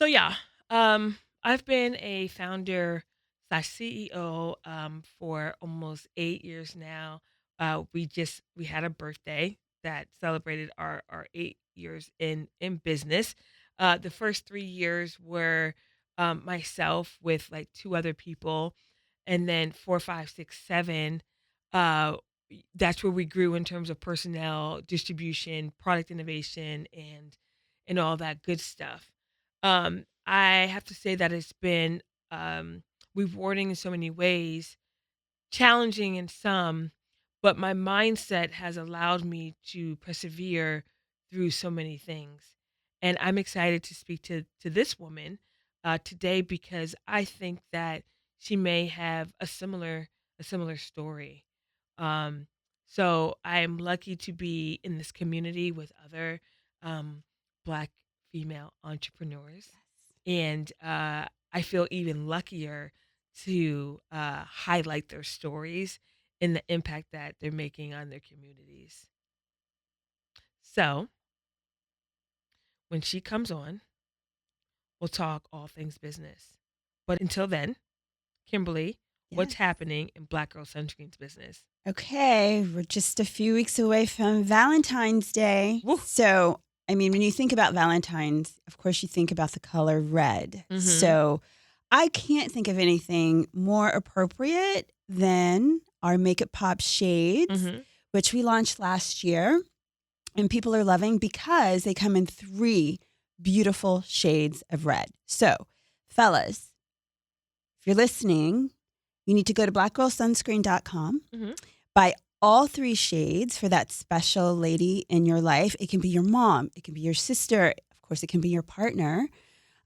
So yeah, I've been a founder slash CEO for almost 8 years now. We had a birthday that celebrated our 8 years in business. The first 3 years were myself with like two other people, and then four, five, six, seven. Uh, that's where we grew in terms of personnel, distribution, product innovation, and all that good stuff. I have to say that it's been rewarding in so many ways, challenging in some, but my mindset has allowed me to persevere through so many things. And I'm excited to speak to this woman today because I think that she may have a similar story. Um, so I'm lucky to be in this community with other um, Black female entrepreneurs, and I feel even luckier to highlight their stories and the impact that they're making on their communities. So when she comes on, we'll talk all things business. But until then, Kimberly, Yes. what's happening in Black Girl Sunscreen's business? Okay, we're just a few weeks away from Valentine's Day. Woo. So, I mean, when you think about Valentine's, of course, you think about the color red. Mm-hmm. So, I can't think of anything more appropriate than our Make It Pop shades, Mm-hmm. which we launched last year. And people are loving because they come in three beautiful shades of red. So, fellas, if you're listening, you need to go to blackgirlsunscreen.com. Mm-hmm. Buy all three shades for that special lady in your life. It can be your mom, it can be your sister, of course, it can be your partner.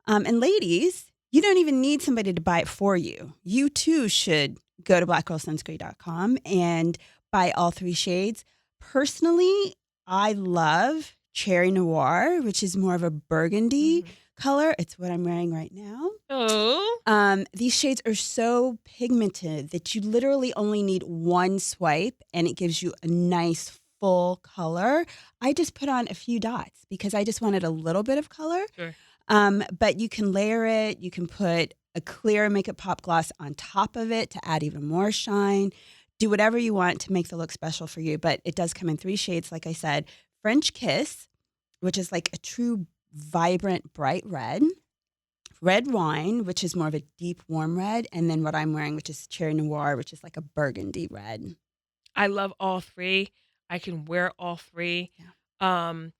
And ladies, you don't even need somebody to buy it for you. You too should go to blackgirlsunscreen.com and buy all three shades. Personally, I love Cherry Noir, which is more of a burgundy Mm-hmm. color. It's what I'm wearing right now. Oh. These shades are so pigmented that you literally only need one swipe and it gives you a nice full color. I just put on a few dots because I just wanted a little bit of color. Sure. But you can layer it. You can put a clear Make-Up Pop gloss on top of it to add even more shine. Do whatever you want to make the look special for you. But it does come in three shades, like I said. French Kiss, which is like a true vibrant, bright red. Red Wine, which is more of a deep, warm red. And then what I'm wearing, which is Cherry Noir, which is like a burgundy red. I love all three. I can wear all three. Yeah. Um,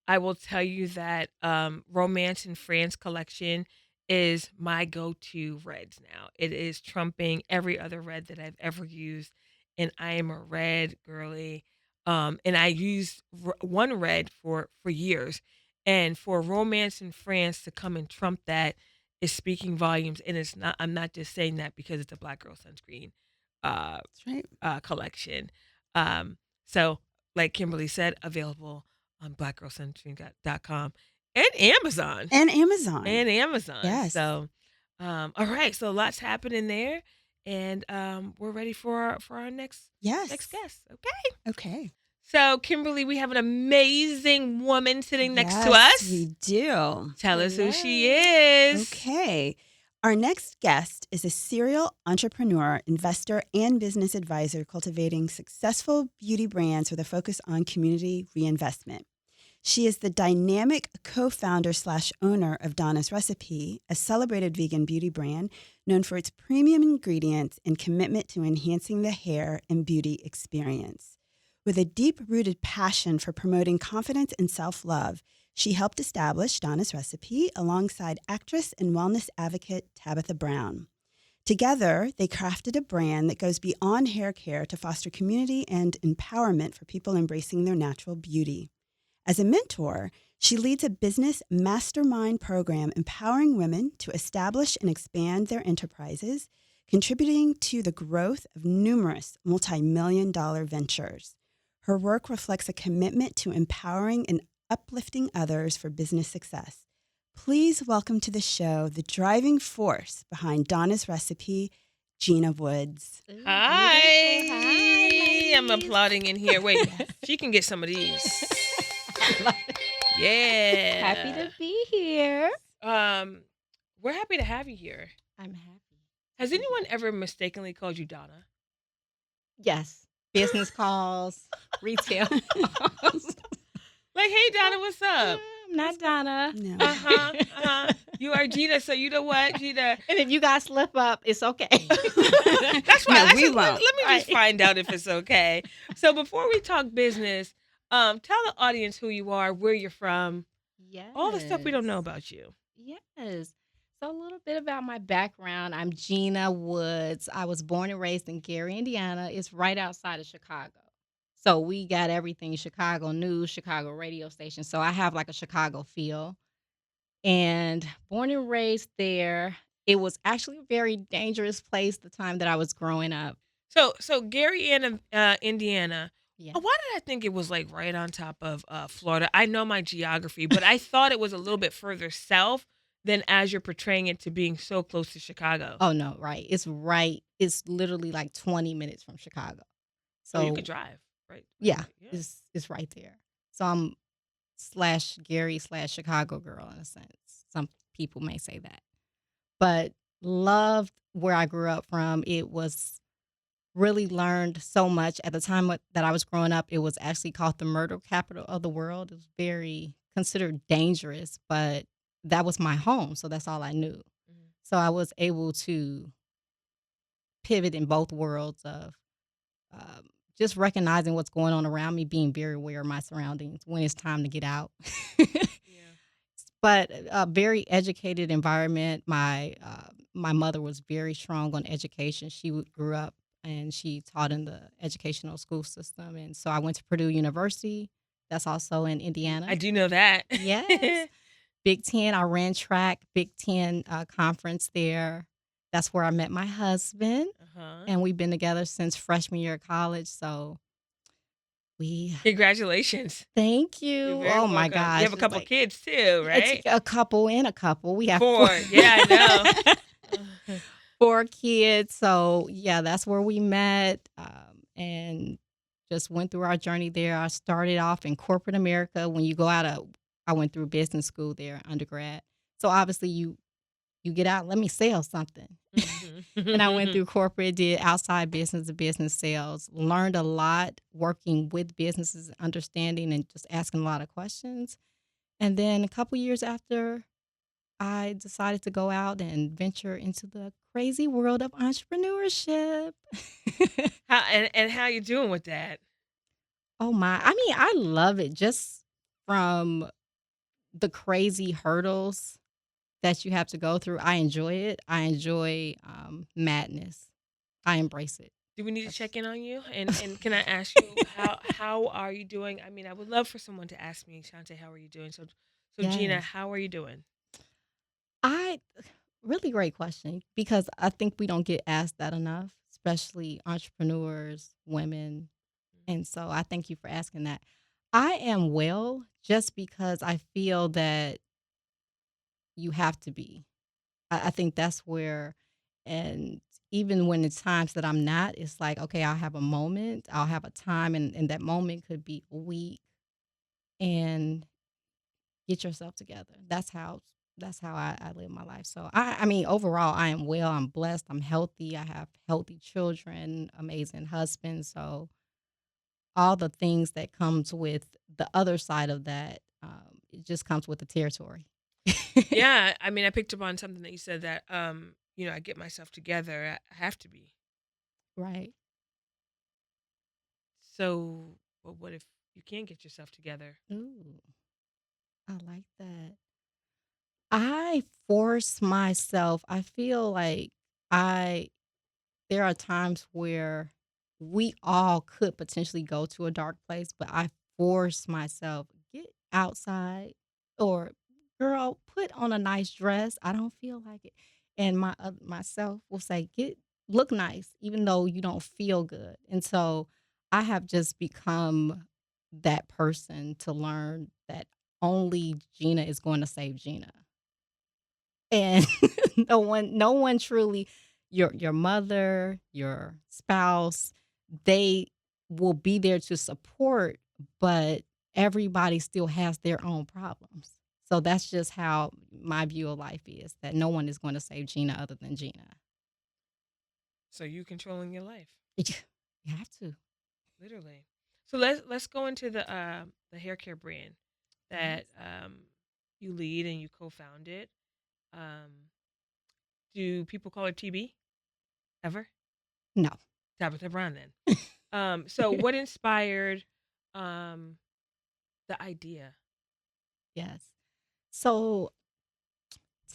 I will tell you that Romance in France collection is my go-to reds now. It is trumping every other red that I've ever used, and I am a red girly. And I used one red for years, and for Romance in France to come and trump that is speaking volumes. And it's not. I'm not just saying that because it's a Black girl sunscreen uh, That's right. collection. So, like Kimberly said, available on blackgirlsunscreen.com and Amazon. And Amazon. And Amazon. Yes. So, all right. So lots happening there, and we're ready for our next Yes. guest. Okay. Okay. So, Kimberly, we have an amazing woman sitting next to Yes, us. we do. Tell us who she is. Okay. Our next guest is a serial entrepreneur, investor, and business advisor cultivating successful beauty brands with a focus on community reinvestment. She is the dynamic co-founder / owner of Donnas Recipe, a celebrated vegan beauty brand known for its premium ingredients and commitment to enhancing the hair and beauty experience. With a deep-rooted passion for promoting confidence and self-love, she helped establish Donna's Recipe alongside actress and wellness advocate Tabitha Brown. Together, they crafted a brand that goes beyond hair care to foster community and empowerment for people embracing their natural beauty. As a mentor, she leads a business mastermind program empowering women to establish and expand their enterprises, contributing to the growth of numerous multi-million-dollar ventures. Her work reflects a commitment to empowering and uplifting others for business success. Please welcome to the show the driving force behind Donna's Recipe, Gina Woods. Ooh, Hi. beautiful. Hi, I'm ladies. applauding in here. Wait, she can get some of these. Yeah. Happy to be here. Um, we're happy to have you here. I'm happy to Has be anyone here. ever mistakenly called you Donna? Yes. Business calls, retail calls. Like, hey Donna, what's up? I'm not Donna. No. Uh-huh. You are Gina, so you know what, Gina? And if you guys slip up, it's okay. That's No, why we let won't. me just Right. find out if it's okay. So before we talk business, tell the audience who you are, where you're from, all the stuff we don't know Yes. about you. Yes. So a little bit about my background. I'm Gina Woods. I was born and raised in Gary, Indiana. It's right outside of Chicago. So we got everything Chicago news, Chicago radio station. So I have like a Chicago feel. And born and raised there. It was actually a very dangerous place the time that I was growing up. So Gary, Indiana. Yeah. Why did I think it was like right on top of Florida? I know my geography, but I thought it was a little bit further south than as you're portraying it to being so close to Chicago. Oh no, right. It's right. It's literally like 20 minutes from Chicago. Oh, you could So drive, right? yeah, Yeah. it's right there. So I'm slash Gary slash Chicago girl in a sense. Some people may say that. But loved where I grew up from. It was really learned so much at the time that I was growing up. It was actually called the murder capital of the world. It was very considered dangerous, but that was my home, so that's all I knew. Mhm. So I was able to pivot in both worlds of um, just recognizing what's going on around me, being very aware of my surroundings when it's time to get out. Yeah. But a very educated environment. My mother was very strong on education. She grew up and she taught in the educational school system, and so I went to Purdue University. That's also in I Indiana. do know that. Yes, Big Ten. I ran track, Big Ten conference there. That's where I met my husband, Uh-huh. and we've been together since freshman year of college. So we Congratulations. thank You're you. very Oh my welcome. You gosh, have a it's couple like kids too, it's right? a couple and a couple. We have four, 4. Yeah, I know. 4 kids. So yeah, that's where we met, and just went through our journey there. I started off in corporate America. When you go out of, I went through business school there, undergrad. So obviously you get out. Let me sell something. And I went Mhm. through corporate, did outside business to business sales, learned a lot working with businesses, understanding and just asking a lot of questions. And then a couple years after, I decided to go out and venture into the crazy world of entrepreneurship. And how you doing with that? Oh my, I mean, I love it just from the crazy hurdles that you have to go through. I enjoy it. I enjoy madness. I embrace it. Do we need to That's check in on you? And can I ask you how are you doing? I mean, I would love for someone to ask me, Shontay, how are you doing? So Gina, yes. how are you doing? I really great question because I think we don't get asked that enough, especially entrepreneurs, women. And so I thank you for asking that. I am well just because I feel that you have to be. I think that's where, and even when it's times that I'm not, it's like, okay, I'll have a moment, I'll have a time, and that moment could be a week, and get yourself together. That's how I live my life. So I mean, overall, I am well. I'm blessed. I'm healthy. I have healthy children, amazing husband. So all the things that comes with the other side of that, it just comes with the territory. Yeah, I mean, I picked up on something that you said that I get myself together. I have to be. Right. So, well, what if you can't get yourself together? Ooh, I like that. I force myself. I feel like I there are times where we all could potentially go to a dark place, but I force myself, get outside or girl, put on a nice dress. I don't feel like it. And myself will say, get look nice, even though you don't feel good. And so I have just become that person to learn that only Gina is going to save Gina. And no one truly, your mother, your spouse, they will be there to support, but everybody still has their own problems. So that's just how my view of life is, that no one is going to save Gina other than Gina. So you controlling your life, You have to. literally. So let's go into the hair care brand Yes. that you lead and you co-founded. Um, do people call it TB ever? No. Tabitha Brown then. So what inspired um the idea? Yes. So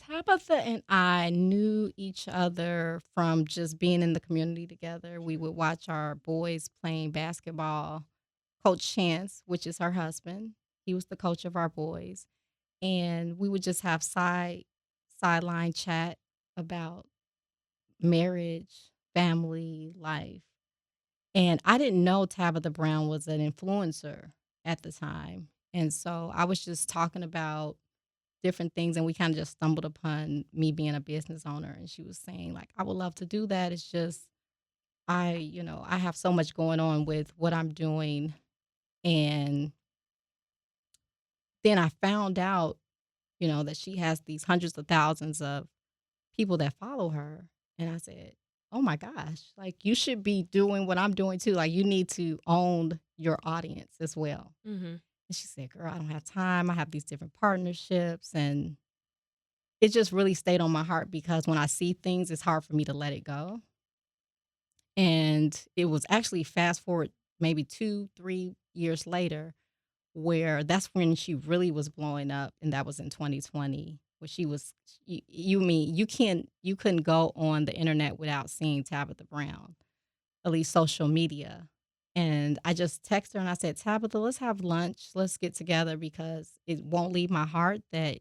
Tabitha and I knew each other from just being in the community together. We would watch our boys playing basketball. Coach Chance, which is her husband, he was the coach of our boys, and we would just have sideline chat about marriage, family, life. And I didn't know Tabitha Brown was an influencer at the time. And so I was just talking about different things, and we kind of just stumbled upon me being a business owner. And she was saying, like, I would love to do that. It's just I have so much going on with what I'm doing. And then I found out, that she has these hundreds of thousands of people that follow her. And I said, oh my gosh, like, you should be doing what I'm doing too. Like, you need to own your audience as well. Mm-hmm. And she said, girl, I don't have time. I have these different partnerships. And it just really stayed on my heart, because when I see things, it's hard for me to let it go. And it was actually fast forward maybe 2-3 years later, where that's when she really was blowing up, and that was in 2020, where she was you couldn't go on the internet without seeing Tabitha Brown, at least social media. And I just texted her and I said, Tabitha, let's have lunch. Let's get together, because it won't leave my heart that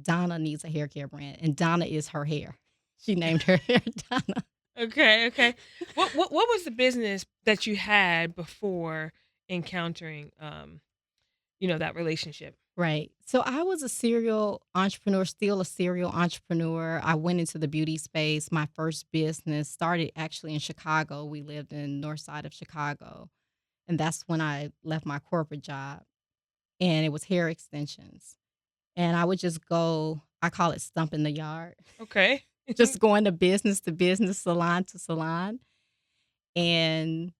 Donna needs a hair care brand. And Donna is her hair. She named her hair Donna. Okay, okay. What was the business that you had before encountering that relationship? Right. So I was a serial entrepreneur, still a serial entrepreneur. I went into the beauty space. My first business started actually in Chicago. We lived in north side of Chicago. And that's when I left my corporate job. And it was hair extensions. And I would just go, I call it stump in the yard, Okay. just going to business, salon to salon. And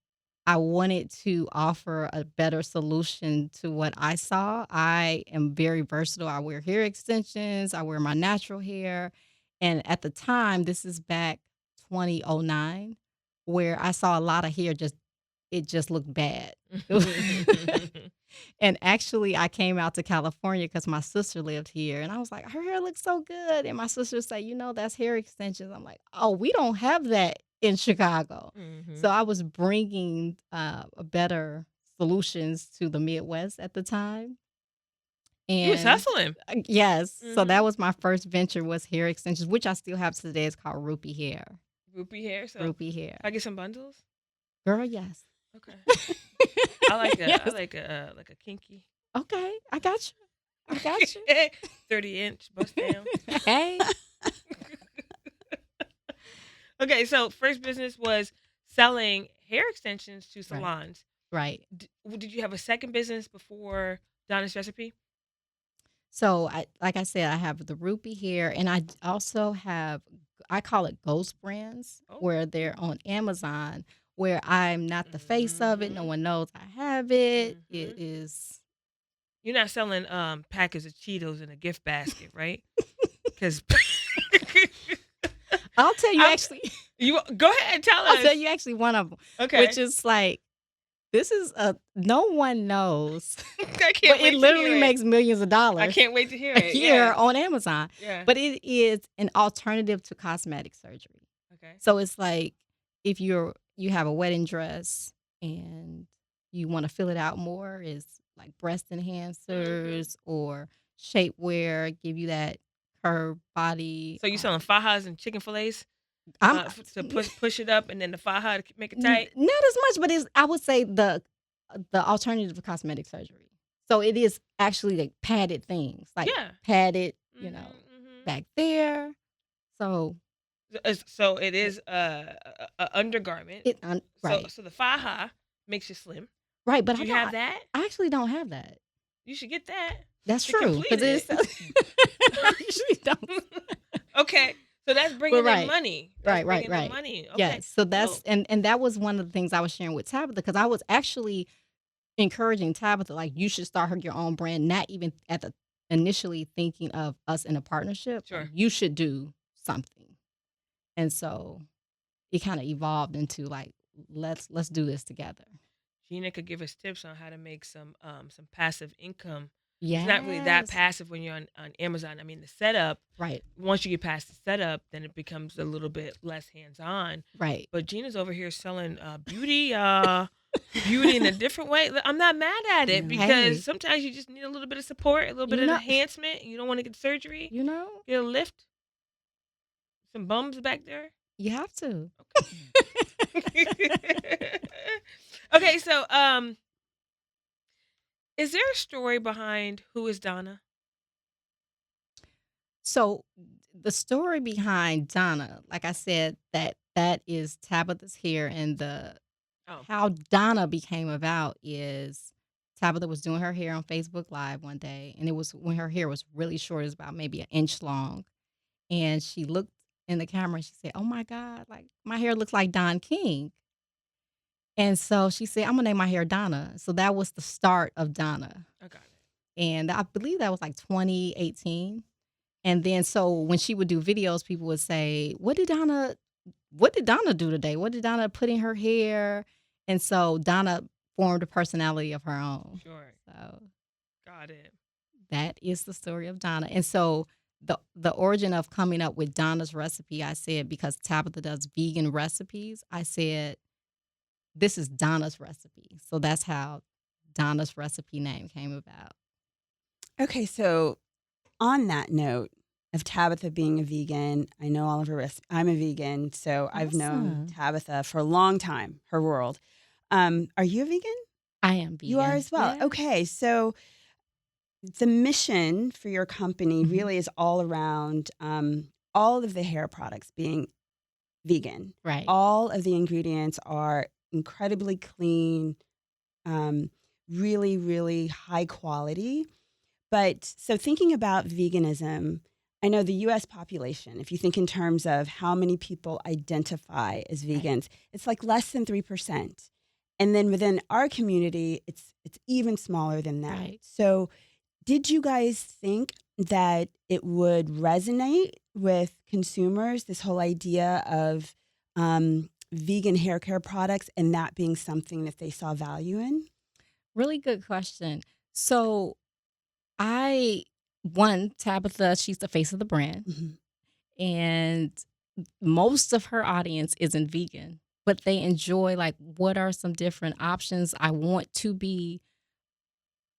I wanted to offer a better solution to what I saw. I am very versatile. I wear hair extensions, I wear my natural hair. And at the time, this is back 2009, where I saw a lot of hair it just looked bad. And actually, I came out to California because my sister lived here. And I was like, her hair looks so good. And my sister said, that's hair extensions. I'm like, oh, we don't have that in Chicago. Mm-hmm. So I was bringing better solutions to the Midwest at the time. You was And hustling. yes, so Mm-hmm. that was my first venture, was hair extensions, which I still have today. It's called Rupee Hair. Rupee hair. So Rupee Hair. I get some bundles. Girl, yes. Okay. I like a Yes. I like a kinky. Okay, I got you. I got you. 30-inch bust down. Hey. Okay, so first business was selling hair extensions to Right. salons. Right. Did you have a second business before Donna's Recipe? So like I said, I have the Rupee Hair, and I also have, I call it ghost brands, Oh. where they're on Amazon, where I'm not the face of it. No Mhm. one knows I have it. Mhm. It is. You're not selling packets of Cheetos in a gift basket, right? Because I'll tell you I'm- actually. you go ahead and tell us. I'll tell you actually one of them, Okay. which is like, this is no one knows, I but can't wait it literally to hear makes millions of dollars I can't wait to hear a it. year Yeah. on Amazon. Yeah. But it is an alternative to cosmetic surgery. Okay. So it's like, if you have a wedding dress and you want to fill it out more, is like breast enhancers or shapewear, give you that curved body. So you selling fajas and chicken fillets I'm to push it up, and then the faja to make it tight? not as much, but I would say the alternative to cosmetic surgery. So it is actually like padded things, like Yeah. padded, Mhm. back there. So So it is a undergarment. right, So the faja makes you slim. right. But Do you have that? I actually don't have that. You should get that. That's They true because completed it's it. I usually don't. Okay, so that's But bringing in right, money. That's right, right, bringing in right. money. Okay, Yes. So that's so and that was one of the things I was sharing with Tabitha because I was actually encouraging Tabitha, like, you should start your own brand, not even at the initially thinking of us in a partnership, like, sure. you should do something. And so it kind of evolved into like, let's do this together. Gina could give us tips on how to make some passive income. It's not really that Yes. passive when you're on Amazon. I mean, the setup, Right. once you get past the setup, then it becomes a little bit less hands-on. Right. But Gina's over here selling beauty in a different way. I'm not mad at it No. because Hey, sometimes you just need a little bit of support, a little bit you of know, enhancement. You don't want to get surgery, you know, get a lift, some bums back there. you have to. Okay. Okay, so is there a story behind who is Donna? So the story behind Donna, like I said, that is Tabitha's hair, and the Oh, how Donna became about is Tabitha was doing her hair on Facebook Live one day, and it was when her hair was really short, it was about maybe an inch long, and she looked in the camera and she said, "Oh my God, like my hair looks like Don King." And so she said, "I'm gonna name my hair Donna." So that was the start of Donna, I got it. and I believe that was like 2018. And then so when she would do videos, people would say, What did Donna do today? What did Donna put in her hair?" And so Donna formed a personality of her own. Sure. So Got it. that is the story of Donna. And so the origin of coming up with Donna's recipe, I said, because Tabitha does vegan recipes, I said, this is Donna's recipe. So that's how Donna's recipe name came about. Okay, so on that note of Tabitha being a vegan, I know all of her recipes. I'm a vegan, so I've known Awesome. Tabitha for a long time, her world. Are you a vegan? I am You are vegan. as well. Yeah. Okay, so the mission for your company Mhm. really is all around all of the hair products being vegan. Right. All of the ingredients are incredibly clean, um, really, really high quality. But so thinking about veganism, I know the US population, if you think in terms of how many people identify as Right. vegans, it's like less than 3%. And then within our community, it's even smaller than that. Right. So did you guys think that it would resonate with consumers, this whole idea of vegan hair care products and that being something that they saw value in? Really good question. So I one Tabitha, she's the face of the brand, Mhm. and most of her audience isn't vegan, but they enjoy like what are some different options. I want to be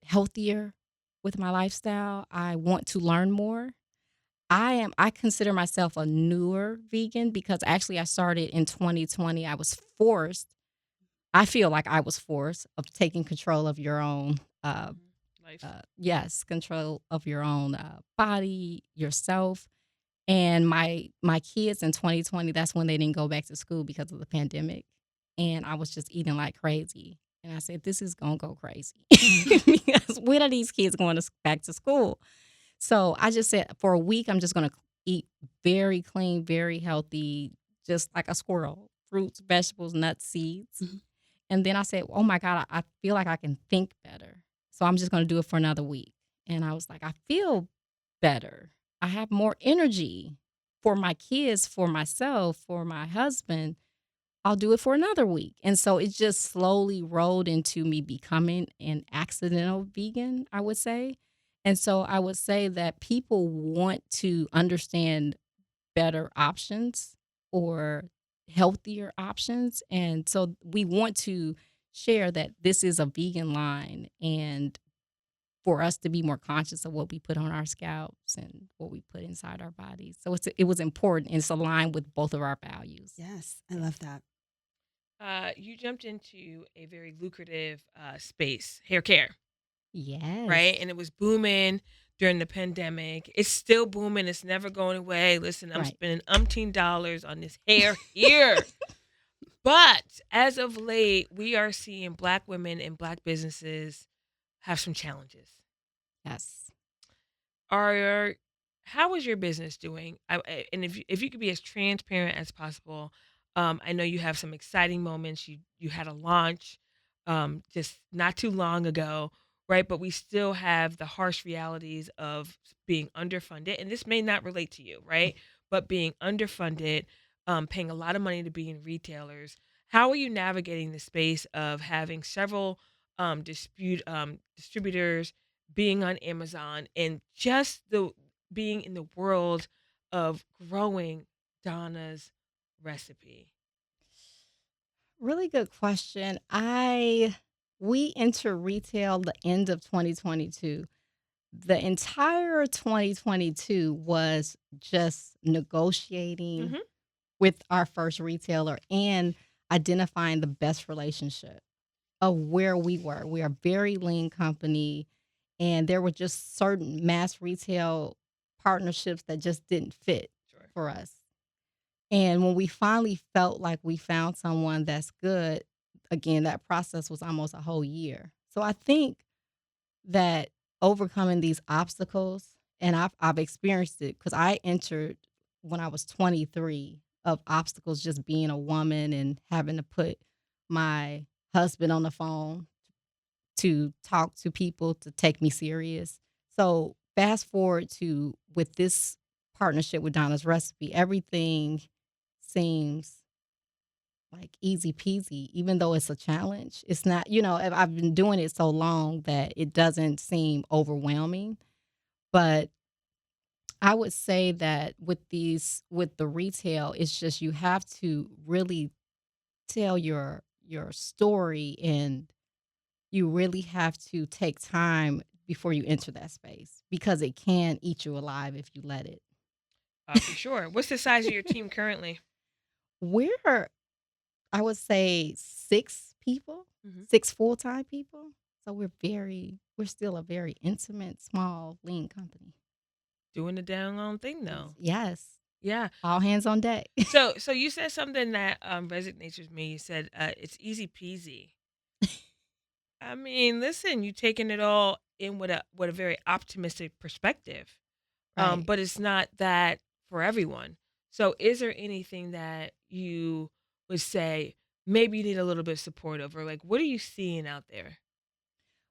healthier with my lifestyle. I want to learn more. I consider myself a newer vegan because actually I started in 2020. I was forced. I feel like I was forced of taking control of your own Life. yes, control of your own body, yourself. And my kids in 2020, that's when they didn't go back to school because of the pandemic. And I was just eating like crazy. And I said, this is gonna go crazy because when are these kids going back to school? So I just said, for a week, I'm just gonna eat very clean, very healthy, just like a squirrel, fruits, vegetables, nuts, seeds. Mhm. And then I said, oh my God, I feel like I can think better. So I'm just going to do it for another week. And I was like, I feel better. I have more energy for my kids, for myself, for my husband. I'll do it for another week. And so it just slowly rolled into me becoming an accidental vegan, I would say. And so I would say that people want to understand better options or healthier options. And so we want to share that this is a vegan line and for us to be more conscious of what we put on our scalps and what we put inside our bodies. So it was important and it's aligned with both of our values. Yes, I Yeah. love that. You jumped into a very lucrative space, hair care, right? Yes. And it was booming during the pandemic. It's still booming. It's never going away. Listen, I'm Right. spending umpteen dollars on this hair here. But as of late, we are seeing Black women and Black businesses have some challenges. Yes. Are how is your business doing? And if you could be as transparent as possible, I know you have some exciting moments. You had a launch, just not too long ago, right? But we still have the harsh realities of being underfunded, and this may not relate to you, right? But being underfunded, paying a lot of money to be in retailers. How are you navigating the space of having several distributors, being on Amazon, and just the being in the world of growing Donna's Recipe? Really good question. I We enter retail the end of 2022. The entire 2022 was just negotiating Mhm. with our first retailer and identifying the best relationship of where we were. We are a very lean company, and there were just certain mass retail partnerships that just didn't fit Sure. for us. And when we finally felt like we found someone that's good, again, that process was almost a whole year. So I think that overcoming these obstacles, and I've experienced it because I entered when I was 23 of obstacles, just being a woman and having to put my husband on the phone to talk to people to take me serious. So fast forward to with this partnership with Donna's Recipe, everything seems like easy peasy, even though it's a challenge. It's not, I've been doing it so long that it doesn't seem overwhelming. But I would say that with the retail, it's just you have to really tell your story, and you really have to take time before you enter that space because it can eat you alive if you let it. For sure. What's the size of your team currently? We're, I would say, 6 people, Mhm. 6 full-time people. So we're still a very intimate, small, lean company. Doing the dang on thing though. Yes, Yeah. all hands on deck. So you said something that resonates with me. You said it's easy peasy. I mean, listen, you taking it all in with a very optimistic perspective. Right. But it's not that for everyone. So is there anything that you would say maybe you need a little bit of support over? Like, what are you seeing out there?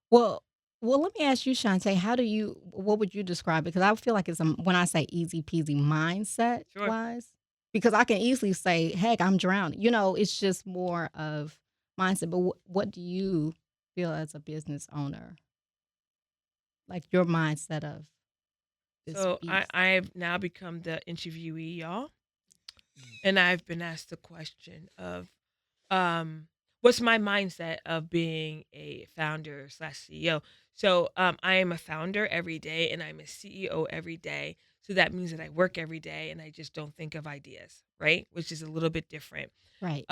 Well let me ask you, Shantae, what would you describe it? Because I feel like it's, when I say easy peasy Sure. mindset-wise, because I can easily say, "Heck, I'm drowning." It's just more of mindset, but what do you feel as a business owner, like your mindset of this So beast? I've now become the interviewee, y'all, and I've been asked the question of um what's my mindset of being a founder slash CEO. So I am a founder every day and I'm a CEO every day. So that means that I work every day and I just don't think of ideas, right? Which is a little bit different. Right.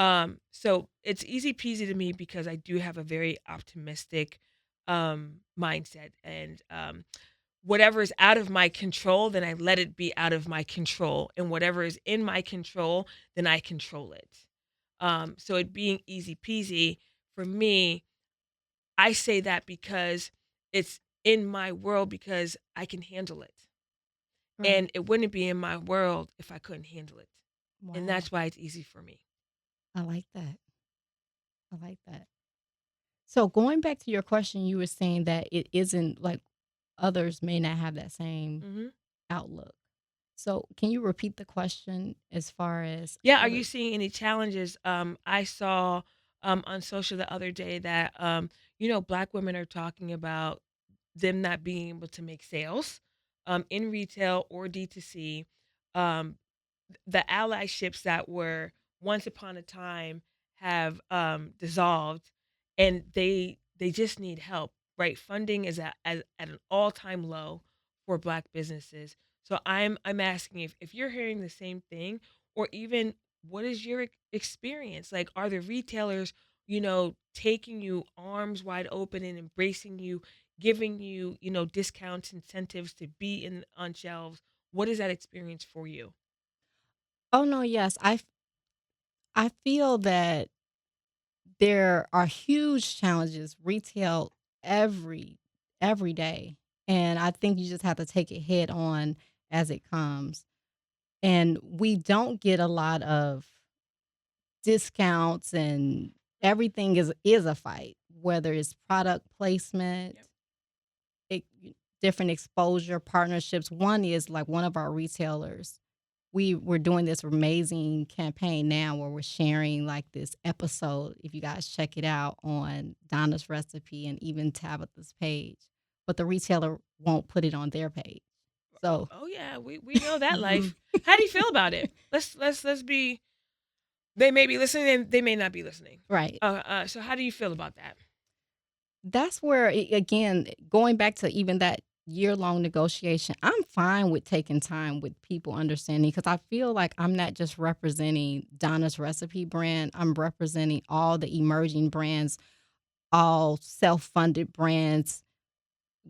So it's easy peasy to me because I do have a very optimistic mindset, and whatever is out of my control, then I let it be out of my control. And whatever is in my control, then I control it. So it being easy peasy for me, I say that because it's in my world because I can handle it. And Right. it wouldn't be in my world if I couldn't handle it. And Wow. that's why it's easy for me. I like that. I like that. So going back to your question, you were saying that it isn't like others may not have that same Hmm. outlook. So can you repeat the question as far as Yeah, are you others? seeing any challenges? I saw on social the other day that Black women are talking about them not being able to make sales in retail or D2C. Um, the allyships that were once upon a time have dissolved, and they just need help, right? Funding is at an all-time low for Black businesses. So I'm asking if you're hearing the same thing, or even what is your experience? Like, are the retailers, taking you arms wide open and embracing you, giving you, discounts, incentives to be in on shelves? What is that experience for you? Oh no, yes. I feel that there are huge challenges retail every every day. And I think you just have to take it head on as it comes. And we don't get a lot of discounts, and everything is a fight, whether it's product placement, Yep. it, different exposure partnerships. One is like one of our retailers. We're doing this amazing campaign now where we're sharing like this episode. If you guys check it out on Donna's Recipe and even Tabitha's page, but the retailer won't put it on their page. Oh, So oh yeah, we know that life. How do you feel about it? Let's be. They may be listening, and they may not be listening. right. So how do you feel about that? That's where again, going back to even that year-long negotiation, I'm fine with taking time with people understanding, because I feel like I'm not just representing Donna's Recipe brand. I'm representing all the emerging brands, all self-funded brands,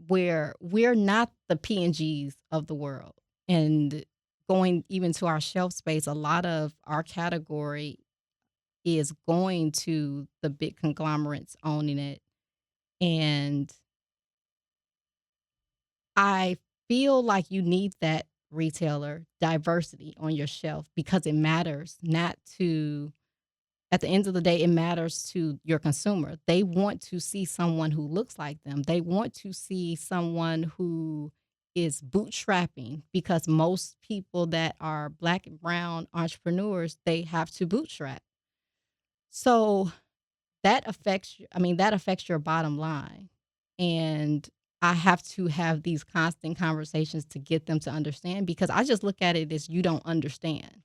where we're not the P&Gs of the world. And going even to our shelf space, a lot of our category is going to the big conglomerates owning it. And I feel like you need that retailer diversity on your shelf, because it matters not to, at the end of the day, it matters to your consumer. They want to see someone who looks like them. They want to see someone who is bootstrapping, because most people that are Black and brown entrepreneurs, they have to bootstrap. So that affects your bottom line. And I have to have these constant conversations to get them to understand, because I just look at it as, you don't understand.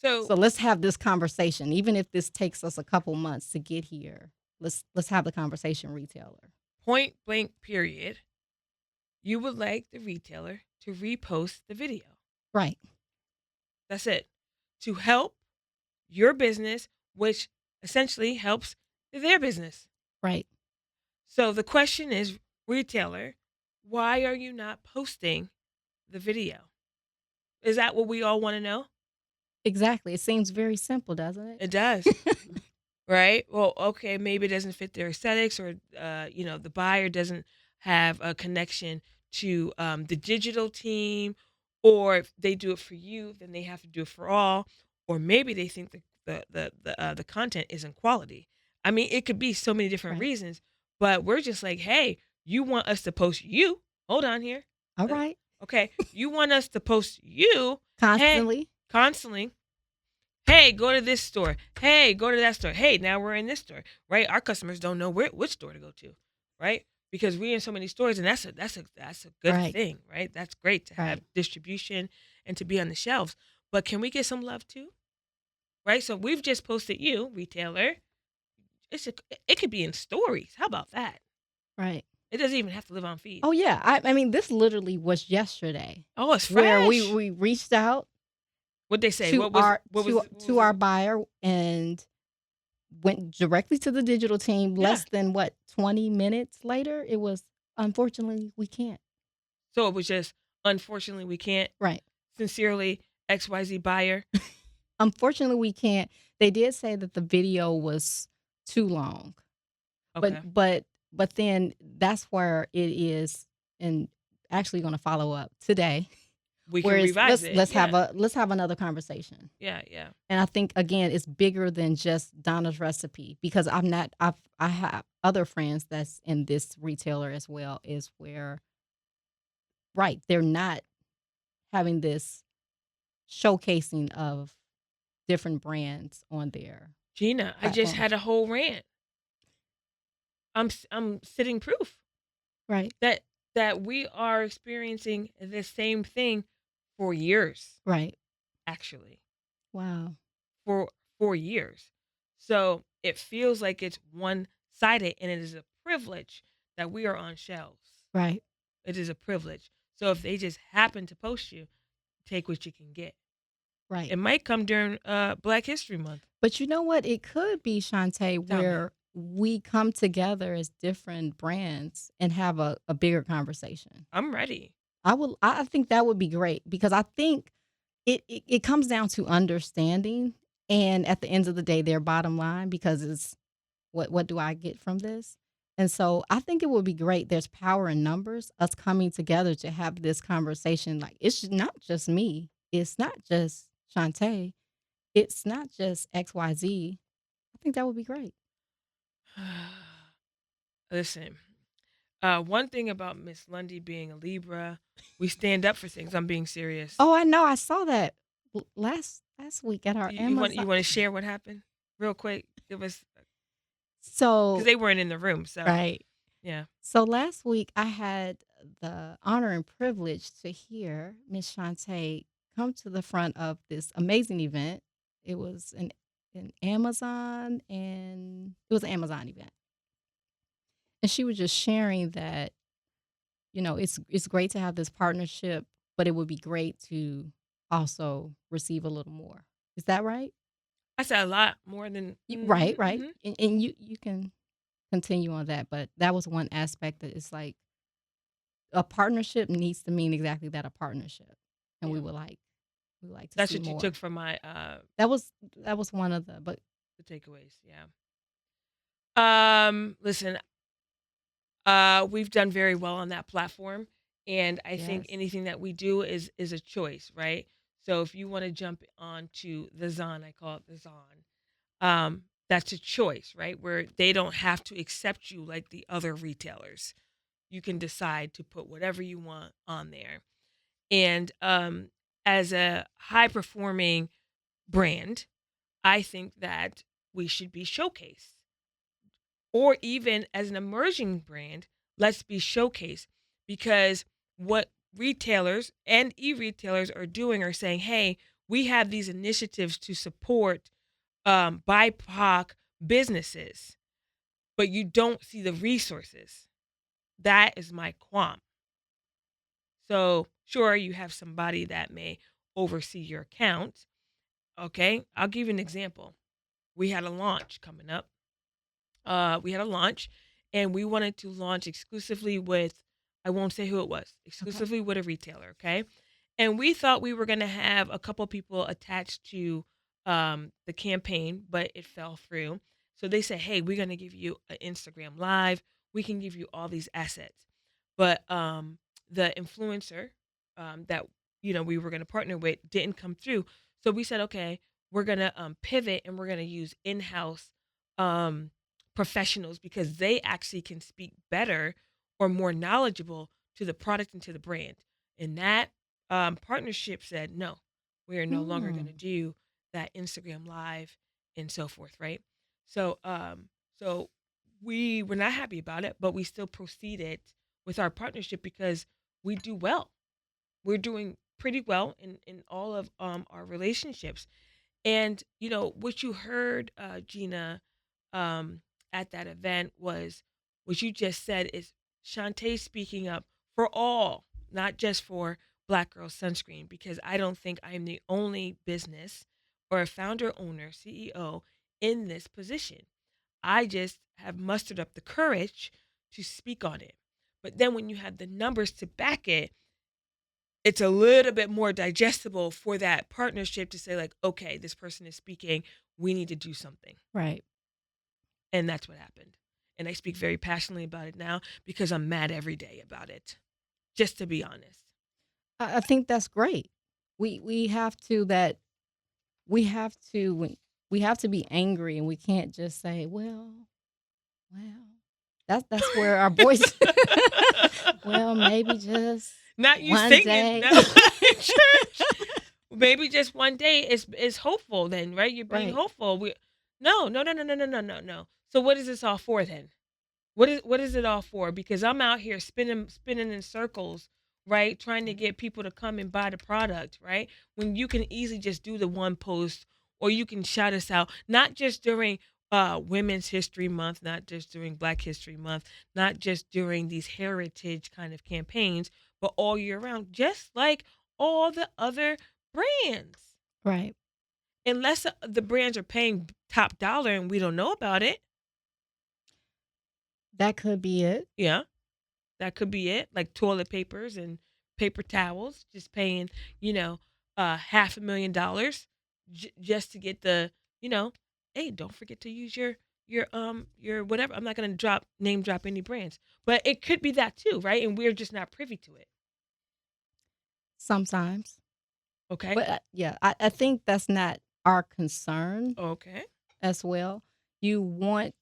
So So let's have this conversation, even if this takes us a couple months to get here. Let's have the conversation, retailer. point blank period, you would like the retailer to repost the video. Right. That's it. To help your business, which essentially helps their business. Right. So the question is, retailer, why are you not posting the video? Is that what we all want to know? Exactly. It seems very simple, doesn't It does. it? Right? Well, okay, maybe it doesn't fit their aesthetics, or the buyer doesn't have a connection to the digital team, or if they do it for you, then they have to do it for all, or maybe they think the content isn't quality. I mean, it could be so many different Right. reasons, but we're just like, hey, you want us to post you? Hold on here. All right. Okay, you want us to post you? Hey, Constantly. constantly. Hey, go to this store. Hey, go to that store. Hey, now we're in this store, right? Our customers don't know which store to go to, right? Because we're in so many stores, and that's a good Right. thing, right? That's great to have Right. distribution and to be on the shelves. But can we get some love too, right? So we've just posted you, retailer. It could be in stories. How about that? Right. It doesn't even have to live on feed. Oh yeah. I mean, this literally was yesterday, Oh, it's where fresh. we reached out What'd they say? to What was our what was to what to was our it? buyer, and went directly to the digital team. Yeah. Less than 20 minutes later, it was, unfortunately, we can't. So it was just, unfortunately we can't. Right. Sincerely, XYZ buyer. Unfortunately, we can't. They did say that the video was too long. Okay. But then that's where it is, and actually going to follow up today. We can Whereas revise it. let's Yeah. have another conversation. Yeah, yeah. And I think, again, it's bigger than just Donna's Recipe, because I have other friends that's in this retailer as well, is where, right, they're not having this showcasing of different brands on their Gina, I just platform. had a whole rant. I'm sitting proof Right. that we are experiencing the same thing for years, Right. actually. Wow. For 4 years. So it feels like it's one-sided, and it is a privilege that we are on shelves. Right. It is a privilege. So if they just happen to post you, take what you can get. Right. It might come during Black History Month. But you know what? It could be, Shontay, Tell me. where we come together as different brands and have a bigger conversation. I'm ready. I think that would be great, because I think it comes down to understanding, and at the end of the day, their bottom line, because it's what do I get from this? And so I think it would be great. There's power in numbers, us coming together to have this conversation. Like, it's not just me. It's not just Shontay. It's not just XYZ. I think that would be great. Listen, one thing about Miss Lundy being a Libra, we stand up for things. I'm being serious. Oh, I know. I saw that last week at our You want Amazon. you want to share what happened real quick? Give us because So, they weren't in the room. So right. yeah. So last week I had the honor and privilege to hear Miss Shontay come to the front of this amazing event. It was an Amazon, and it was an Amazon event. And she was just sharing that, it's great to have this partnership, but it would be great to also receive a little more. Is that right? I said a lot more than Right, right. mhm. And you can continue on that, but that was one aspect that is like a partnership needs to mean exactly that, a partnership. And Yeah. we like to That's see what you took more. from my That was one of but the takeaways. Yeah. Listen, we've done very well on that platform, and I think yes. anything that we do is a choice, right? So if you want to jump onto the Zon, I call it the Zon. That's a choice, right? Where they don't have to accept you like the other retailers. You can decide to put whatever you want on there. And as a high performing brand, I think that we should be showcased. Or even as an emerging brand, let's be showcased because what retailers and e-retailers are doing are saying, hey, we have these initiatives to support BIPOC businesses, but you don't see the resources. That is my qualm. So, sure, you have somebody that may oversee your account. Okay, I'll give you an example. We had a launch coming up. We had a launch, and we wanted to launch exclusively with, I won't say who it was, Okay. exclusively with a retailer. Okay, and we thought we were going to have a couple people attached to the campaign, but it fell through. So they said, hey, we're going to give you an Instagram live. We can give you all these assets. But the influencer that we were going to partner with didn't come through. So we said, okay, we're going to pivot and we're going to use in-house um, professionals because they actually can speak better or more knowledgeable to the product and to the brand. And that partnership said, no, we are no longer going to Hmm. do that Instagram live and so forth, right? So we were not happy about it, but we still proceeded with our partnership because we do well. We're doing pretty well in all of our relationships. And what you heard, Gina, um, at that event was what you just said is Shantae speaking up for all, not just for Black Girl Sunscreen, because I don't think I'm the only business or a founder, owner, CEO in this position. I just have mustered up the courage to speak on it. But then when you have the numbers to back it, it's a little bit more digestible for that partnership to say, like, okay, this person is speaking, we need to do something. Right. And that's what happened. And I speak very passionately about it now because I'm mad every day about it, just to be honest. I think that's great. We have to that we have to we have to be angry, and we can't just say, well. That's where our voice well, maybe just Not you one singing day. no, in church. Maybe just one day is hopeful then, right? You're being Right. hopeful. No. So what is this all for then? What is it all for? Because I'm out here spinning in circles, right? Trying to Right. get people to come and buy the product, right? When you can easily just do the one post or you can shout us out, not just during Women's History Month, not just during Black History Month, not just during these heritage kind of campaigns, but all year round, just like all the other brands. Right. Unless the brands are paying top dollar and we don't know about it. That could be it. Yeah. That could be it, like toilet papers and paper towels, just paying, $500,000 just to get the, hey, don't forget to use your whatever. I'm not gonna name drop any brands, but it could be that too, right? And we're just not privy to it. Sometimes. Okay. But yeah, I think that's not our concern Okay. as well. You want,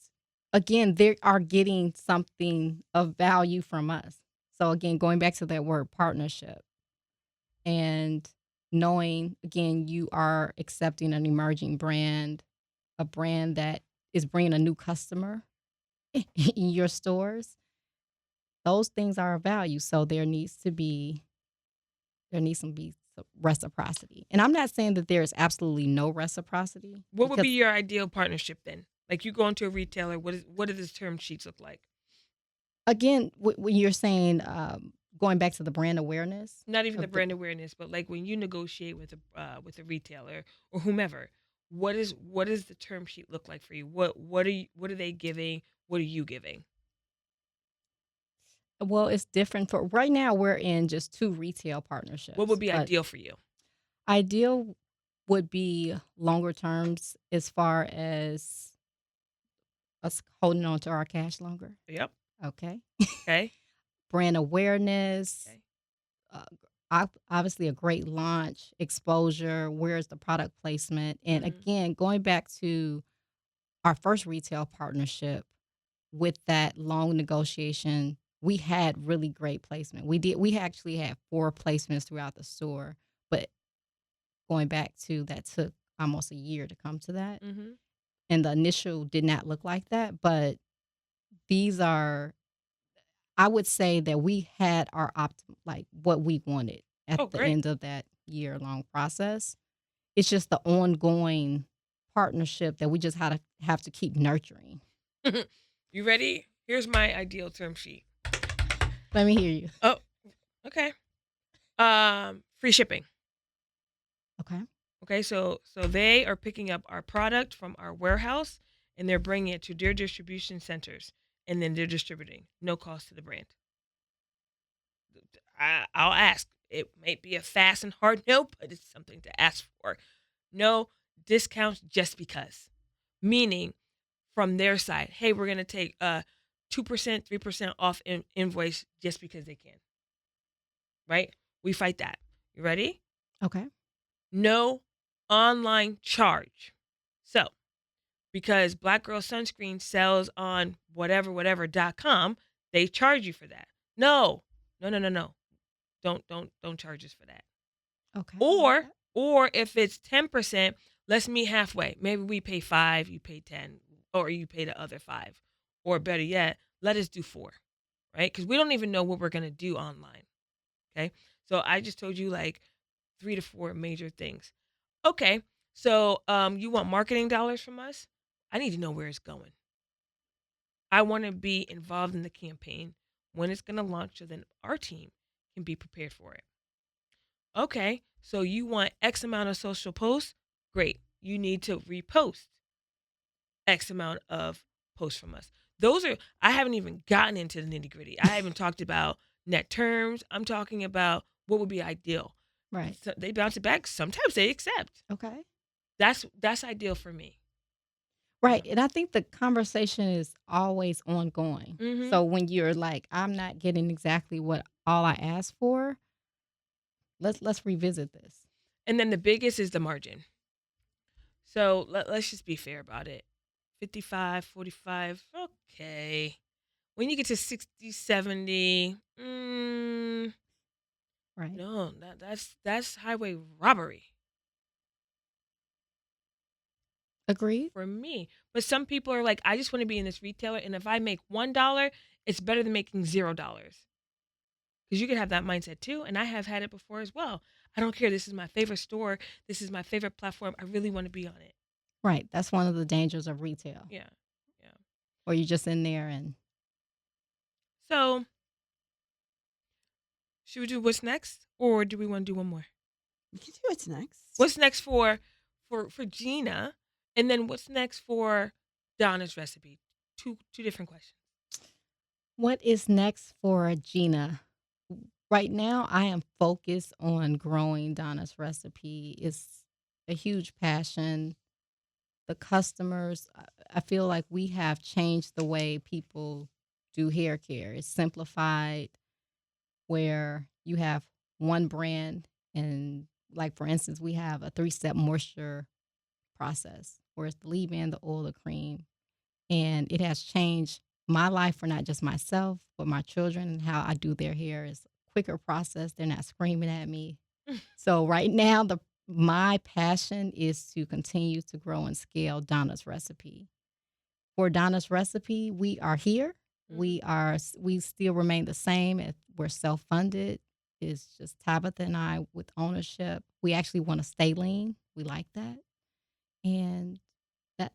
again, they are getting something of value from us. So again, going back to that word partnership and knowing, again, you are accepting an emerging brand, a brand that is bringing a new customer in your stores. Those things are of value. So there needs to be some reciprocity. And I'm not saying that there is absolutely no reciprocity What would be because, your ideal partnership then? Like you go into a retailer, what do the term sheets look like? again, when you're saying going back to the brand awareness Not even the of the, brand awareness, but like when you negotiate with a retailer or whomever, what does the term sheet look like for you? What are they giving? What are you giving? well, it's different for right now. We're in just two retail What would partnerships, be but ideal for you? ideal would be longer terms as far as us holding on to our cash longer. Yep. Okay. Okay. Brand awareness, Okay. uh, obviously a great launch, exposure, where's the product placement? And Hmm. again, going back to our first retail partnership with that long negotiation, we had really great placement. We actually had 4 placements throughout the store, but going back to that took almost a year to come to that. Hmm. And the initial did not look like that, but these are, I would say that we had our like what we wanted at Oh, the great. end of that year-long process. It's just the ongoing partnership that we just had to have to keep nurturing. You ready? Here's my ideal term sheet. Let me hear you. Oh, okay. Free shipping. Okay. Okay, so they are picking up our product from our warehouse and they're bringing it to their distribution centers and then they're distributing. No cost to the brand. I'll ask. It may be a fast and hard no, but it's something to ask for. No discounts just because. Meaning, from their side, hey, we're gonna take 2%, 3% off invoice just because they can. Right? We fight that. You ready? Okay. No online charge. So, because Black Girl Sunscreen sells on whatever.com, they charge you for that. No. No, no, no, no. Don't charge us for that. Okay. I like Or that. or if it's 10%, let's meet halfway. Maybe we pay 5, you pay 10, or you pay the other 5. Or better yet, let us do 4, right? Cuz we don't even know what we're going to do online, okay? So I just told you like 3 to 4 major things. Okay. So you want marketing dollars from us? I need to know where it's going. I want to be involved in the campaign when it's going to launch so then our team can be prepared for it. Okay, so you want X amount of social posts? Great. You need to repost X amount of posts from us. I haven't even gotten into the nitty gritty. I haven't talked about net terms. I'm talking about what would be ideal. Right. So they bounce it back. Sometimes they accept. Okay. That's ideal for me. Right. And I think the conversation is always ongoing. Hmm. So when you're like, I'm not getting exactly what all I asked for, let's revisit this. And then the biggest is the margin. So let's just be fair about it. 55, 45, okay. When you get to 60, 70, Right. no, that's highway robbery Agreed. for me. But some people are like, I just want to be in this retailer, and if I make $1, it's better than making $0. Because you can have that mindset too, and I have had it before as well. I don't care. This is my favorite store. This is my favorite platform. I really want to be on it. Right. That's one of the dangers of retail, Yeah, yeah. or you're just in there and So should we do what's next, or do we want to do one more? We can do what's next. What's next for Gina, and then what's next for Donna's recipe? Two different questions. what is next for Gina? Right now, I am focused on growing Donna's recipe. It's a huge passion. The customers, I feel like we have changed the way people do hair care. It's simplified where you have one brand and like for instance, we have a 3-step moisture process where it's the leave-in, the oil, the cream. And it has changed my life for not just myself, but my children and how I do their hair is a quicker process. They're not screaming at me. So right now, my passion is to continue to grow and scale Donna's Recipe. For Donna's Recipe, we are here. We still remain the same. We're self-funded. It's just Tabitha and I with ownership. We actually want to stay lean. We like that. And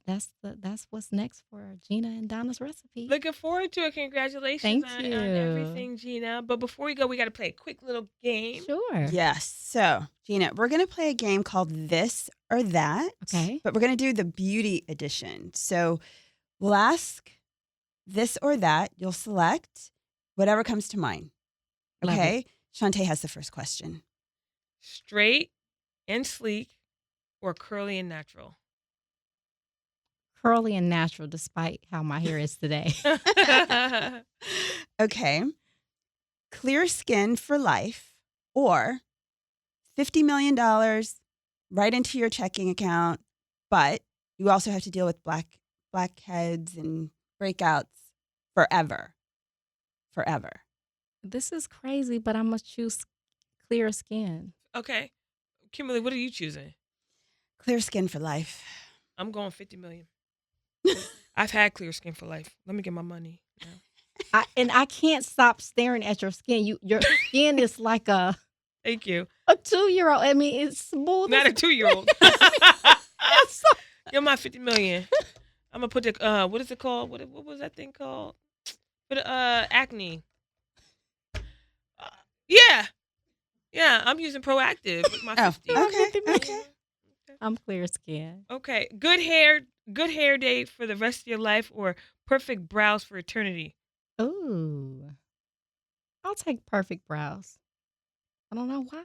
that's what's next for Gina and Donna's Recipe. Looking forward to it. Congratulations Thank on you. everything, Gina. But before we go, we got to play a quick little game. Sure. Yes. So, Gina, we're going to play a game called This or That. Okay. But we're going to do the beauty edition. So, we'll ask this or that. You'll select whatever comes to mind. Love Okay? Shontay has the first question. Straight and sleek or curly and natural? Curly and natural, despite how my hair is today. Okay. Clear skin for life or $50 million right into your checking account, but you also have to deal with blackheads and breakouts forever. Forever. This is crazy, but I must choose clear skin. Okay. Kimberly, what are you choosing? Clear skin for life. I'm going 50 million. I've had clear skin for life. Let me get my money. Yeah. I can't stop staring at your skin. Your skin is like a Thank you. 2-year-old. I mean, it's smooth. Not a 2-year-old. It's so- Give my 50 million. I'm gonna put the what is it called? What was that thing called? For the acne. Yeah. Yeah, I'm using Proactive with my 50. Okay. 50 million. Okay. I'm clear skin. Okay. Good hair day for the rest of your life or perfect brows for eternity. Ooh. I'll take perfect brows. I don't know why.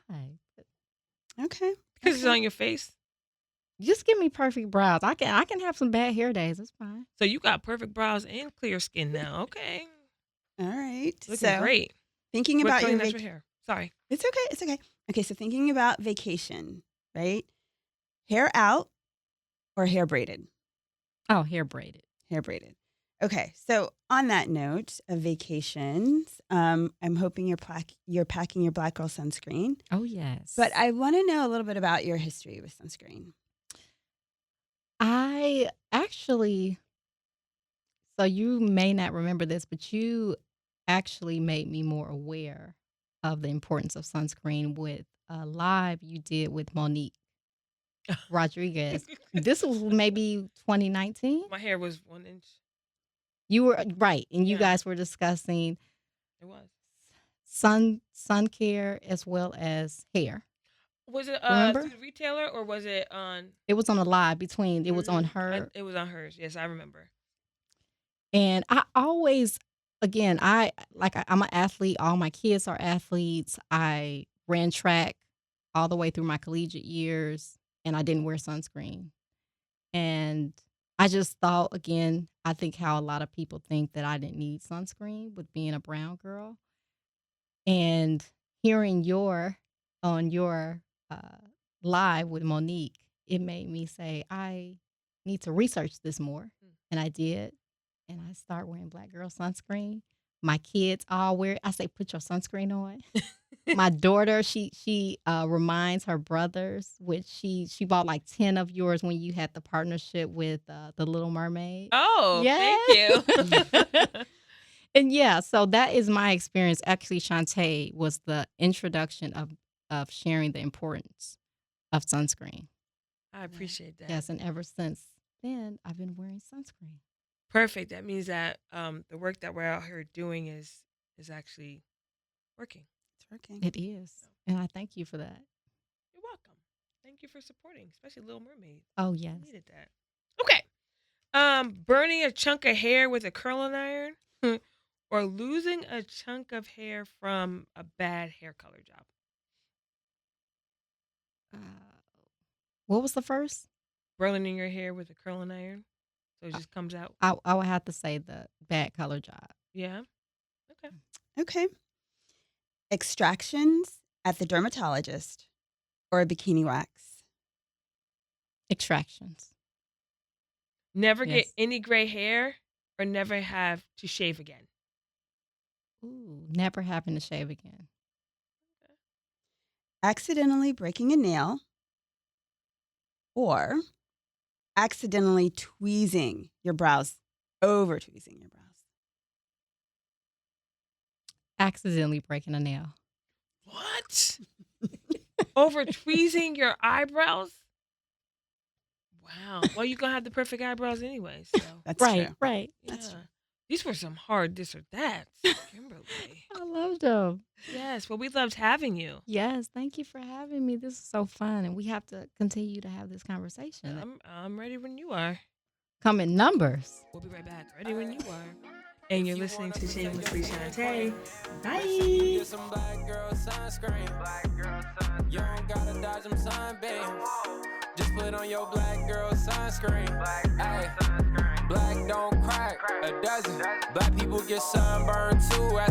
But Okay. Because it's on your face. just give me perfect brows. I can have some bad hair days. It's fine. So you got perfect brows and clear skin now. Okay. All right. Looking So, great. thinking With about curly your natural hair. Sorry. It's okay. It's okay. Okay, so thinking about vacation, right? Hair out or hair braided? Oh, hair braided. Hair braided. Okay, so on that note of vacations, I'm hoping you're packing your Black Girl sunscreen. Oh, yes. But I want to know a little bit about your history with sunscreen. I actually, so you may not remember this, but you actually made me more aware of the importance of sunscreen with a live you did with Monique Rodriguez. This was maybe 2019. My hair was 1 inch. You were right, and you Yeah. guys were discussing It was. sun care as well as hair. Was it Remember? through the retailer or was it on? It was on a live between. It was on Mhm. her. It was on hers. Yes, I remember. And I always, again, I'm an athlete. All my kids are athletes. I ran track all the way through my collegiate years, and I didn't wear sunscreen. And I just thought, again, I think how a lot of people think that I didn't need sunscreen with being a brown girl. And hearing on your live with Monique, it made me say, I need to research this more. And I did. And I start wearing Black girl sunscreen. My kids all wear it. I say, put your sunscreen on. My daughter, she reminds her brothers, which she bought like 10 of yours when you had the partnership with the Little Mermaid. Oh, Yeah. thank you. And yeah, so that is my experience. Actually, Shontay was the introduction of sharing the importance of sunscreen. I appreciate that. Yes, and ever since then, I've been wearing sunscreen. Perfect. That means that the work that we're out here doing is actually working. It's working. It is. And I thank you for that. You're welcome. Thank you for supporting, especially Little Mermaid. Oh, I yes. needed that. Okay. Burning a chunk of hair with a curling iron or losing a chunk of hair from a bad hair color job. What was the first? Burning your hair with a curling iron So it just comes out. I would have to say the bad color job. Yeah. Okay. Okay. Extractions at the dermatologist or a bikini wax? Extractions. Never get Yes. any gray hair or never have to shave again. Ooh, never having to shave again. Accidentally breaking a nail or accidentally tweezing your brows, over tweezing your brows? Accidentally breaking a nail. What? Over tweezing your eyebrows? Wow. Well, you're going to have the perfect eyebrows anyway, so. That's Right, true. right. That's true. These were some hard this or that's, Kimberly. I loved them. Yes, well, we loved having you. Yes, thank you for having me. This is so fun, and we have to continue to have this conversation. I'm ready when you are. Come in numbers. We'll be right back. Ready when you are. And you're listening to Shamelessly Shontay. Bye. Get some black girl sunscreen. You don't gotta dodge them sunbeams. Just put on your black girl sunscreen. Ay, black don't crack a dozen. Black people get sunburned too. Ask